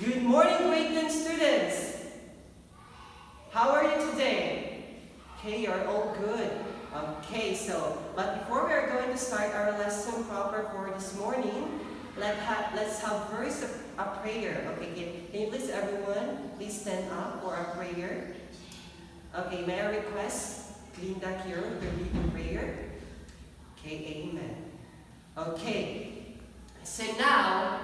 Good morning, grade 10 students. How are you today? Okay, you're all good. Okay, but before we are going to start our lesson proper for this morning, let's have first a prayer. Okay, can you please everyone, please stand up for a prayer. Okay, may I request Linda here to lead the prayer? Okay, amen. Okay, so now,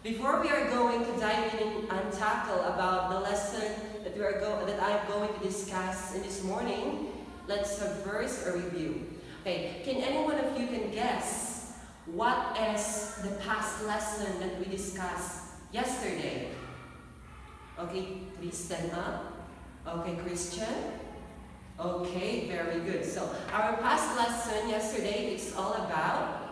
before we are going to dive in and tackle about the lesson that I'm going to discuss in this morning, let's have first a review. Okay, can any one of you can guess what is the past lesson that we discussed yesterday? Okay, please stand up. Okay, Christian. Okay, very good. So our past lesson yesterday is all about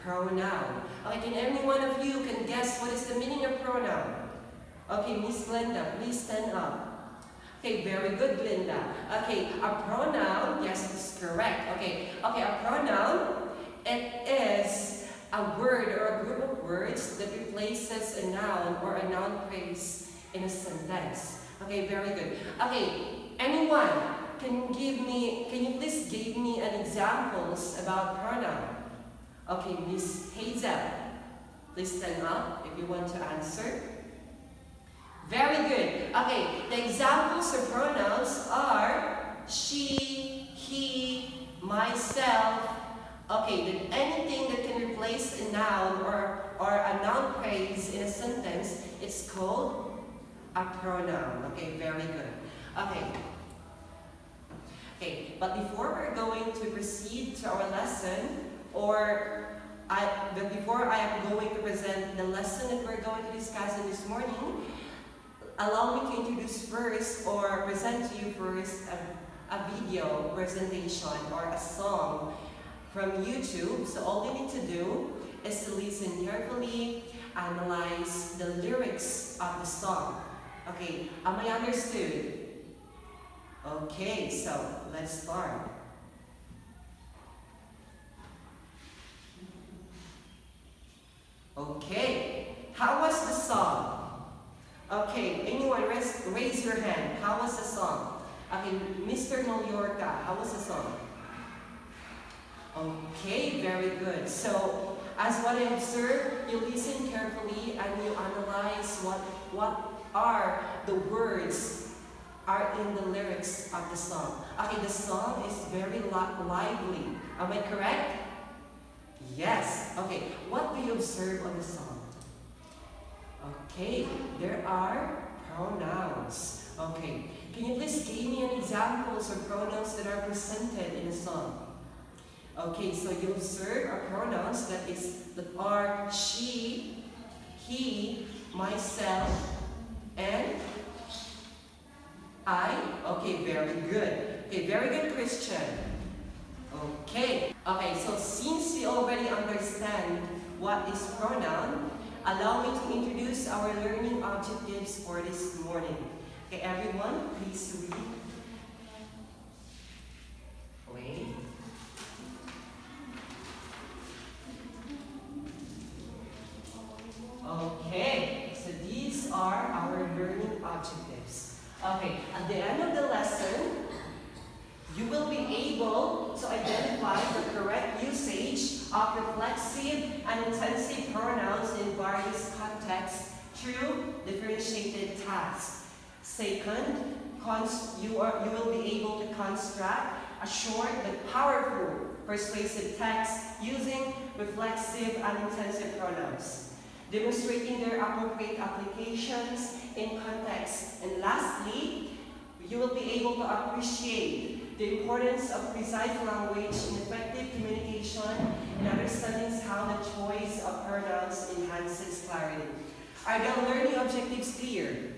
pronoun. Okay, can any one of you can guess what is the meaning of pronoun? Okay, Miss Glenda, please stand up. Okay, very good, Glenda. Okay, a pronoun, yes, is correct. Okay, a pronoun, it is a word or a group of words that replaces a noun or a noun phrase in a sentence. Okay, very good. Okay, anyone can you please give me an examples about pronoun? Okay, Miss Hazel, please stand up if you want to answer. Very good. Okay, the examples of pronouns are she, he, myself. Okay, then anything that can replace a noun or a noun phrase in a sentence, it's called a pronoun. Okay, very good. Okay, but before we're going to proceed to our lesson, before I am going to present the lesson that we're going to discuss in this morning, allow me to introduce first or present to you first a video presentation or a song from YouTube. So all you need to do is to listen carefully, analyze the lyrics of the song. Okay, am I understood? Okay, so let's start. Okay, how was the song? Okay, anyone raise your hand. How was the song? Okay, Mr. Mallorca, how was the song? Okay, very good. So, as what I observed, you listen carefully and you analyze what are the words are in the lyrics of the song. Okay, the song is very lively. Am I correct? Yes. Okay, what do you observe on the song? Okay, there are pronouns. Okay, can you please give me an examples of pronouns that are presented in the song? Okay, so you observe our pronouns that are she, he, myself, and I. Okay, very good. Okay, very good, Christian. Okay, so since we already understand what is pronoun, allow me to introduce our learning objectives for this morning. Okay, everyone, please read. Wait. Okay, so these are our learning objectives. Okay, at the end of the lesson, you will be able to identify the correct usage of reflexive and intensive pronouns in various contexts through differentiated tasks. Second, you will be able to construct a short but powerful persuasive text using reflexive and intensive pronouns, demonstrating their appropriate applications in context. And lastly, you will be able to appreciate the importance of precise language in effective communication and understanding how the choice of pronouns enhances clarity. Are the learning objectives clear?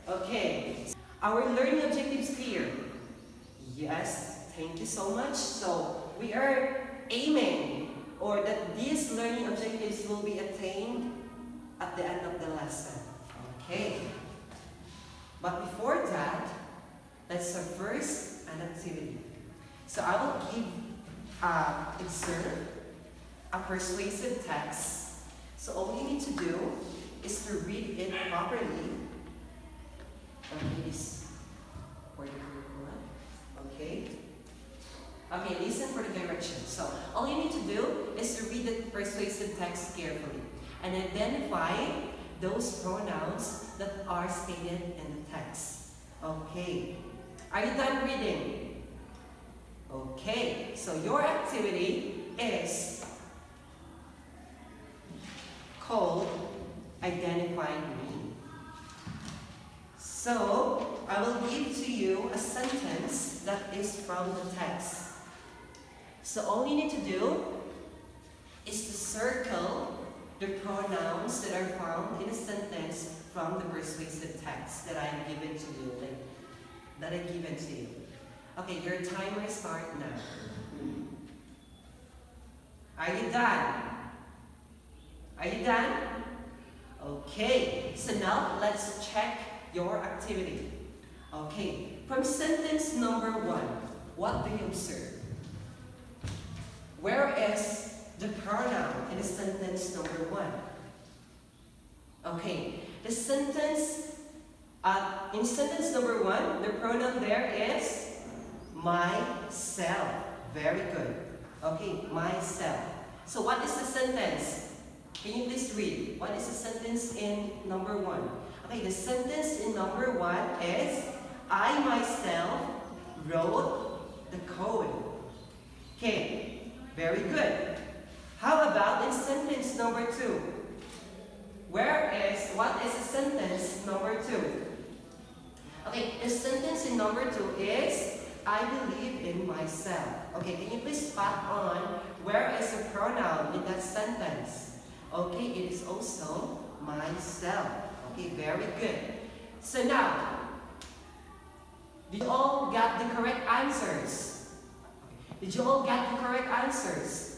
Okay, our learning objectives clear? Yes, thank you so much. So we are aiming or that these learning objectives will be attained at the end of the lesson. Okay, but before that, let's have first an activity. So I will observe a persuasive text. So all you need to do is to read it properly. Okay, is for the curriculum. Okay. Okay, listen for the directions. So all you need to do is to read the persuasive text carefully and identify those pronouns that are stated in the text. Okay. Are you done reading? Okay. So your activity is called Identifying Me. So I will give to you a sentence that is from the text. So all you need to do is to circle the pronouns that are found in a sentence from the persuasive text that I've given to you. Okay, your timer starts now. Are you done? Are you done? Okay, so now let's check your activity. Okay, from sentence number 1, what do you observe? Where is the pronoun in the sentence number 1? Okay, the sentence, in sentence number 1, the pronoun there is myself. Very good. Okay, myself. So what is the sentence? Can you please read? What is the sentence in number 1? Okay, the sentence in number 1 is, I myself wrote the code. Okay. Very good. How about in sentence number 2? What is the sentence number 2? Okay, the sentence in number 2 is, I believe in myself. Okay, can you please spot on where is the pronoun in that sentence? Okay, it is also myself. Okay, very good. So now, did you all get the correct answers? Did you all get the correct answers?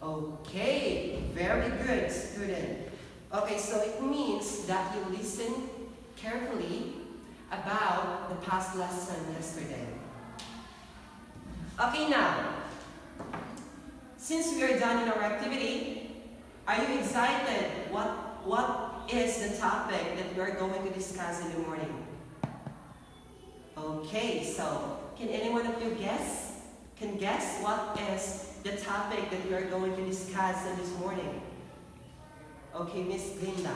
Okay, very good, student. Okay, so it means that you listen carefully about the past lesson yesterday. Okay, now, since we are done in our activity, are you excited? What is the topic that we are going to discuss in the morning? Okay, so can any one of you guess? Can guess what is the topic that we are going to discuss in this morning? Okay, Miss Linda.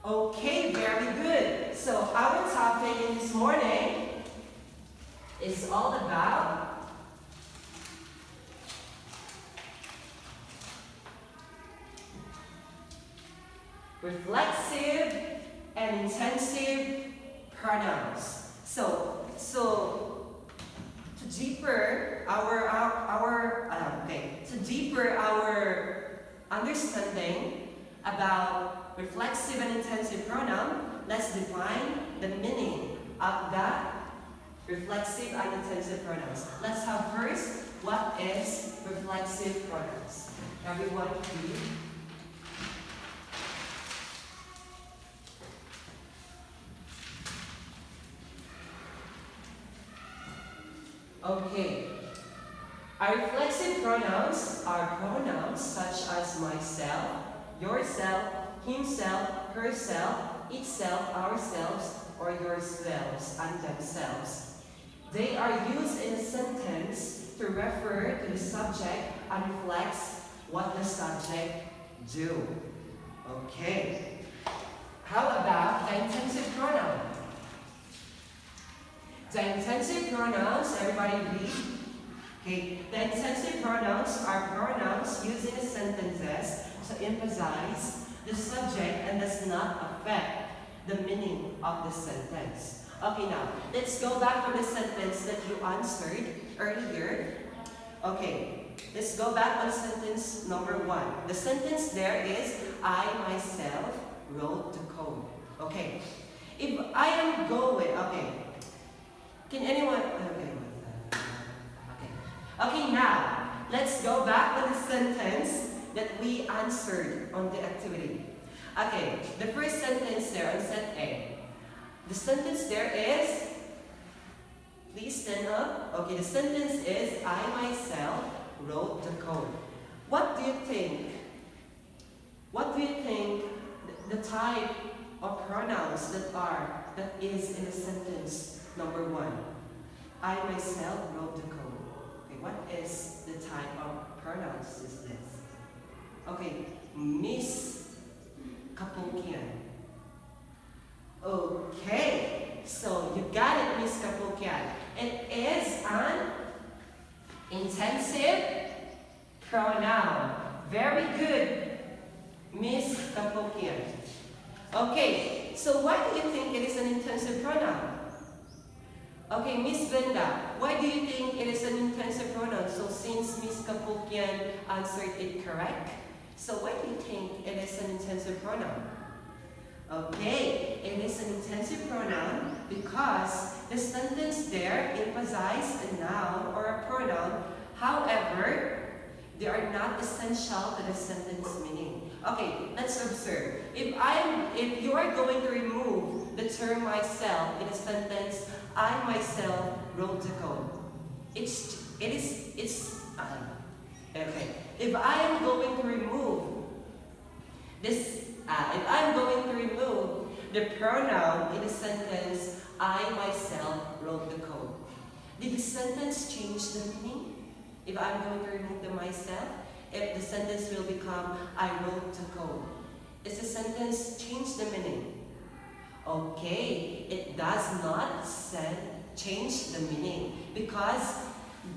Okay, very good. So our topic in this morning is all about reflexive and intensive pronouns. So to deeper our understanding about reflexive and intensive pronoun, let's define the meaning of the reflexive and intensive pronouns. Let's have first, what is reflexive pronouns? Everyone read. Okay. Our reflexive pronouns are pronouns such as myself, yourself, himself, herself, itself, ourselves, or yourselves, and themselves. They are used in a sentence to refer to the subject and reflects what the subject do. Okay. How about the intensive pronoun? The intensive pronouns, everybody read. Okay, the intensive pronouns are pronouns used in sentences to emphasize the subject and does not affect the meaning of the sentence. Okay, now, let's go back to the sentence that you answered earlier. Okay, let's go back on sentence number 1. The sentence there is, I myself wrote the code. Okay, if I am going, okay, can anyone, okay, now, let's go back to the sentence that we answered on the activity. Okay, the first sentence there on set A. The sentence there is, please stand up. Okay, the sentence is, I myself wrote the code. What do you think What do you think the type of pronouns that is in the sentence number 1? I myself wrote the code. Okay, what is the type of pronouns is this? Okay, Miss Kapulkian. Okay, so you got it, Miss Kapulkian. It is an intensive pronoun. Very good, Miss Kapulkian. Okay, so why do you think it is an intensive pronoun? Okay, Miss Brenda, why do you think it is an intensive pronoun? So since Miss Kapulkian answered it correct, so why do you think it is an intensive pronoun? Okay, it is an intensive pronoun because the sentence there emphasizes a noun or a pronoun. However, they are not essential to the sentence meaning. Okay, let's observe. If you are going to remove the term myself in a sentence, I myself wrote the code. Okay. If I am going to remove this, if I'm going to remove the pronoun in the sentence, I myself wrote the code. Did the sentence change the meaning? If I'm going to remove the myself, if the sentence will become I wrote the code, is the sentence change the meaning? Okay, it does not change the meaning because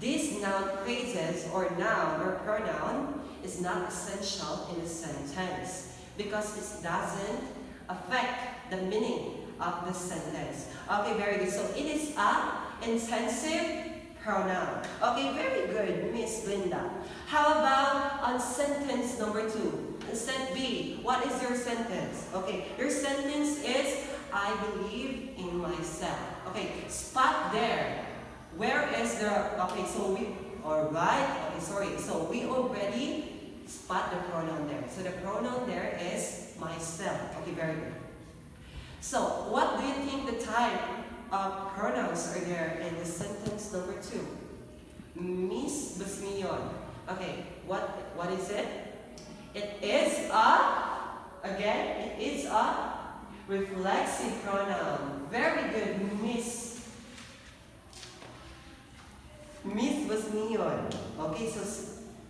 this noun phrases or noun or pronoun is not essential in a sentence because it doesn't affect the meaning of the sentence. Okay, very good. So it is an intensive pronoun. Okay, very good, Miss Linda. How about on sentence number 2? Set B, what is your sentence? Okay, your sentence is I believe in myself. Okay, spot there. Where is the, okay, so we, alright, okay, sorry. So we already spot the pronoun there. So the pronoun there is myself. Okay, very good. So what do you think the type of pronouns are there in the sentence number 2? Miss Basmion. Okay, what is it? It is a reflexive pronoun. Very good, Miss Basmion. Okay,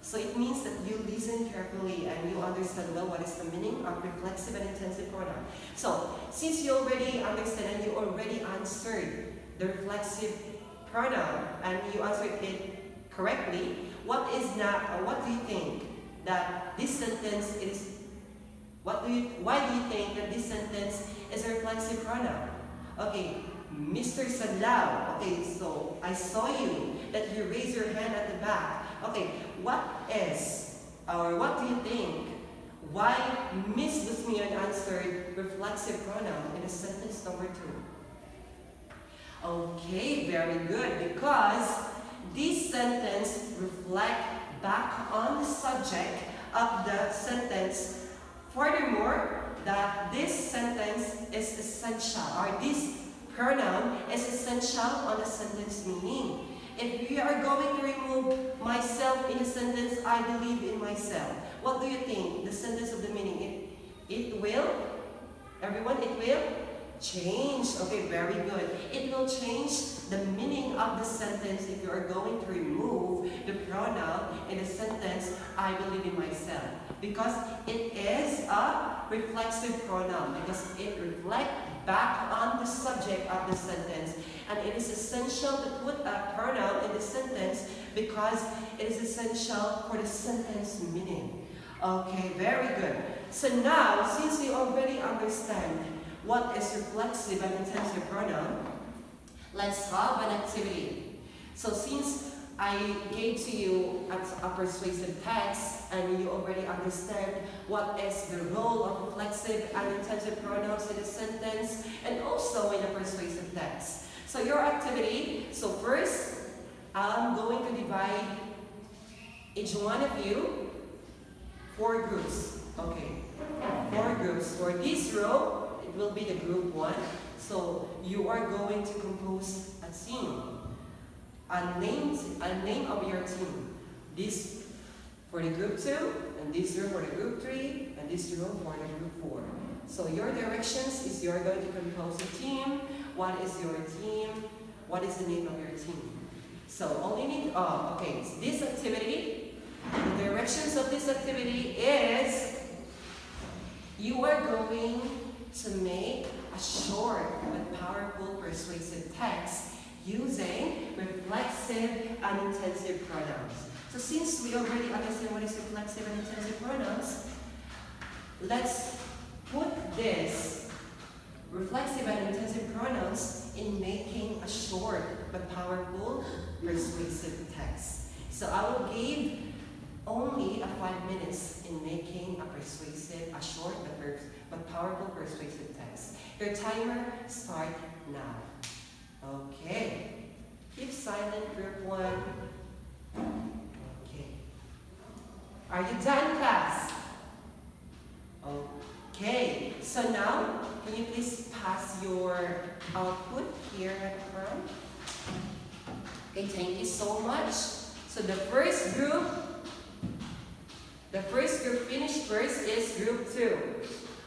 so it means that you listen carefully and you understand well what is the meaning of reflexive and intensive pronoun. So, since you already understand and you already answered the reflexive pronoun and you answered it correctly, what do you think that this sentence is? Why do you think that this sentence is a reflexive pronoun? Okay, Mr. Sadlao. Okay, so I saw you that you raised your hand at the back. Okay, what do you think? Why Miss Basmion answered reflexive pronoun in the sentence number 2? Okay, very good, because this sentence reflects back on the subject of the sentence. Furthermore, that this sentence is essential, or this pronoun is essential on the sentence meaning. If we are going to remove myself in a sentence, I believe in myself, what do you think? The sentence of the meaning, it will, everyone, it will change. Okay, very good. It will change the meaning of the sentence if you are going to remove the pronoun in the sentence, I believe in myself. Because it is a reflexive pronoun, because it reflects back on the subject of the sentence. And it is essential to put a pronoun in the sentence because it is essential for the sentence meaning. Okay, very good. So now, since we already understand what is reflexive and intensive pronoun, let's have an activity. So since I gave to you a persuasive text and you already understand what is the role of reflexive and intensive pronouns in a sentence and also in a persuasive text. So your activity, so first, I'm going to divide each one of you 4 groups. Okay, 4 groups. For this row, it will be the group 1. So you are going to compose a team. A name of your team. This for the group 2, and this room for the group 3, and this room for the group 4. So your directions is you're going to compose a team. What is your team? What is the name of your team? So all you need, okay, so this activity, the directions of this activity is you are going to make a short but powerful persuasive text using reflexive and intensive pronouns. So since we already understand what is reflexive and intensive pronouns, let's put this reflexive and intensive pronouns in making a short but powerful persuasive text. So I will give only 5 minutes in making a short but powerful persuasive text. Your timer start now. Okay. Keep silent, group 1. Okay. Are you done, class? Okay. So now, can you please pass your output here at the front? Okay, thank you so much. So the first group finished first is group 2.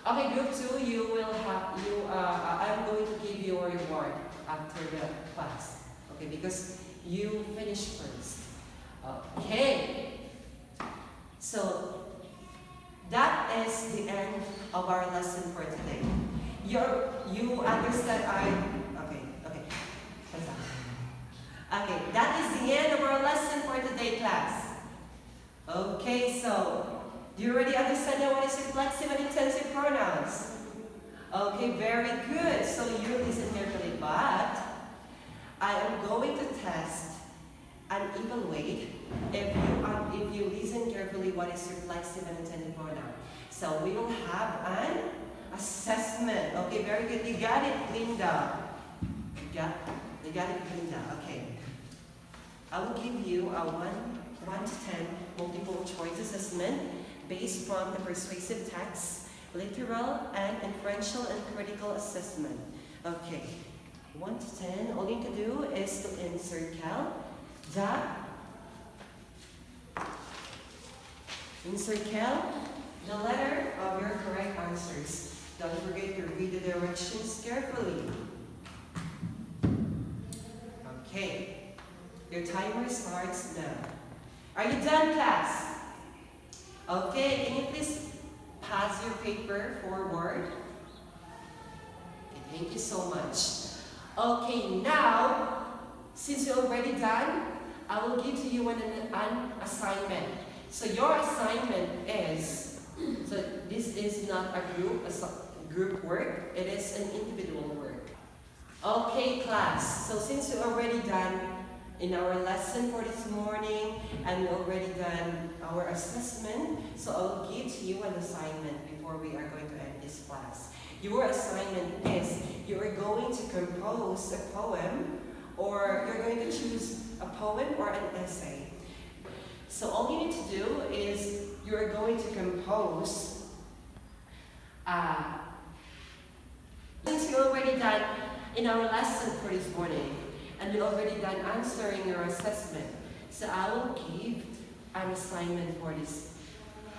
Okay, group 2, you will have, I'm going to give you a reward after the class. Okay, because you finished first. Okay. So, that is the end of our lesson for today. You understand Okay, that is the end of our lesson for today, class. Okay, so, do you already understand now what is reflexive and intensive pronouns? Okay, very good. So you listen carefully, but I am going to test and evaluate if you listen carefully what is reflexive and intensive pronoun. So we will have an assessment. Okay, very good. You got it, Linda. You got it, Linda. Okay. I will give you a 1 to 10 multiple choice assessment based from the persuasive text, literal and inferential and critical assessment. Okay. 1 to 10. All you need to do is to encircle the letter of your correct answers. Don't forget to read the directions carefully. Okay. Your timer starts now. Are you done, class? Okay, can you please pass your paper forward? Okay, thank you so much. Okay, now, since you're already done, I will give to you an assignment. So your assignment is, so this is not a group work, it is an individual work. Okay, class, so since you're already done in our lesson for this morning, and we already done our assessment, so I'll give to you an assignment before we are going to end this class. Your assignment is, you are going to compose a poem, or you're going to choose a poem or an essay. So all you need to do is, you're going to compose, since you're already done in our lesson for this morning, and you're already done answering your assessment, so I will give an assignment for this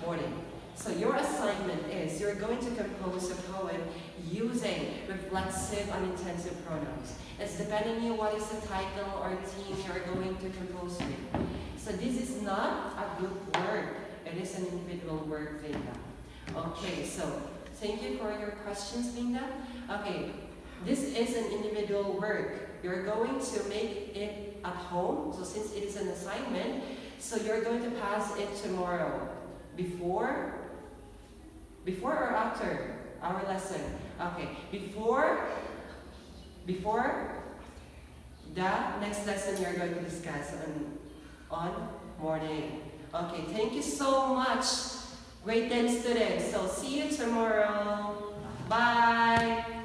morning. So your assignment is, you're going to compose a poem using reflexive and intensive pronouns. It's depending on you what is the title or theme you're going to compose with. So this is not a group work, it is an individual work, Linda. Okay, so thank you for your questions, Linda. Okay, this is an individual work. You're going to make it at home, so since it is an assignment, so you're going to pass it tomorrow. Before or after our lesson? Okay, before the next lesson you're going to discuss on morning. Okay, thank you so much, grade 10 students. So see you tomorrow. Bye.